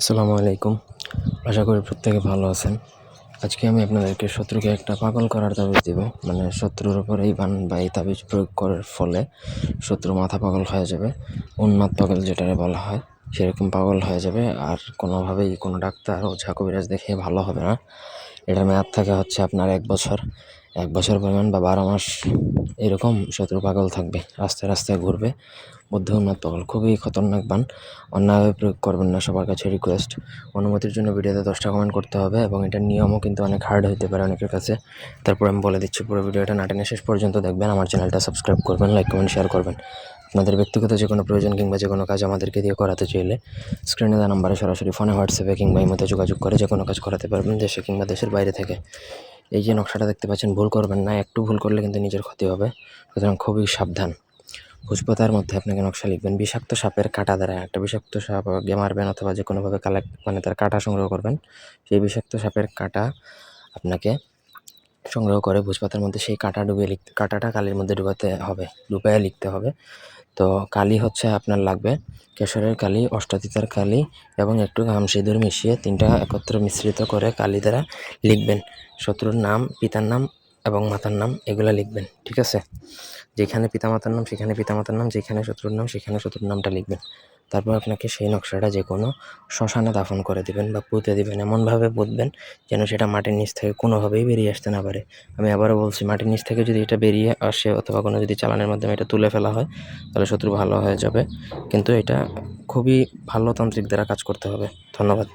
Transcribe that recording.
আসসালামু আলাইকুম। আশা করি প্রত্যেকে ভালো আছেন। আজকে আমি আপনাদেরকে শত্রুকে একটা পাগল করার তাবিজ দিব। মানে শত্রুর উপর এই বান বা এই তাবিজ প্রয়োগ করার ফলে শত্রু মাথা পাগল হয়ে যাবে। উন্মাদ পাগল যেটাকে বলা হয়, সেরকম পাগল হয়ে যাবে। আর কোনোভাবেই কোনো ডাক্তার ওঝা কবিরাজ দেখে ভালো হবে না। এটার মেয়াদ থাকে হচ্ছে আপনার 1 বছর। 1 বছর পরিমাণ বা 12 মাস এরকম শত্রু পাগল থাকবে, রাস্তায় রাস্তায় ঘুরবে। মধ্যে উন্মাদ পাগল খুবই খতরনাক বান। অন্যভাবে প্রয়োগ করবেন না, সবার কাছে রিকোয়েস্ট। অনুমতির জন্য ভিডিওতে 10টা কমেন্ট করতে হবে এবং এটার নিয়মও কিন্তু অনেক হার্ড হতে পারে অনেকের কাছে। তারপর আমি বলে দিচ্ছি, পুরো ভিডিওটা না টেনে শেষ পর্যন্ত দেখবেন। আমার চ্যানেলটা সাবস্ক্রাইব করবেন, লাইক কমেন্ট শেয়ার করবেন। আপনাদের ব্যক্তিগত যে কোনো প্রয়োজন কিংবা যে কোনো কাজ আমাদেরকে দিয়ে করাতে চাইলে স্ক্রিনে দেওয়া নাম্বারে সরাসরি ফোনে, হোয়াটসঅ্যাপে কিংবা ইমোতে যোগাযোগ করে যে কোনো কাজ করাতে পারবেন, দেশে কিংবা দেশের বাইরে থেকে। এই যে নকশাটা দেখতে পাচ্ছেন, ভুল করবেন না। একটু ভুল করলে কিন্তু নিজের ক্ষতি হবে, সুতরাং খুবই সাবধান। ভোজপাতার মধ্যে আপনাকে নকশা লিখবেন। বিষাক্ত সাপের কাঁটা দ্বারা একটা বিষাক্ত সাপ মারবেন অথবা যে কোনোভাবে মানে তার কাঁটা সংগ্রহ করবেন। সেই বিষাক্ত সাপের কাঁটা আপনাকে সংগ্রহ করে ভোজপাতার মধ্যে সেই কাঁটাটা কালির মধ্যে ডুবাইয়া লিখতে হবে। তো কালি হচ্ছে আপনার লাগবে কেশরের কালি, অষ্টাতীতার কালি এবং একটু ঘাম সিঁদুর মিশিয়ে 3টা একত্রে মিশ্রিত করে কালি দ্বারা লিখবেন। শত্রুর নাম, পিতার নাম এবং মাতার নাম এগুলা লিখবেন, ঠিক আছে? যেখানে পিতামাতার নাম সেখানে পিতামাতার নাম, যেখানে শত্রুর নাম সেখানে শত্রুর নামটা লিখবেন। তারপর আপনাকে সেই নকশাটা যে কোনো শ্মশানে দাফন করে দিবেন বা পুঁতে দিবেন। এমনভাবে পুঁতবেন যেন সেটা মাটির নিচ থেকে কোনোভাবেই বেরিয়ে আসতে না পারে। আমি আবারও বলছি, মাটির নিচ থেকে যদি এটা বেরিয়ে আসে অথবা কোনো যদি চালানের মাধ্যমে এটা তুলে ফেলা হয় তাহলে শত্রু ভালো হয়ে যাবে। কিন্তু এটা খুবই ভালো তান্ত্রিক দ্বারা কাজ করতে হবে। ধন্যবাদ।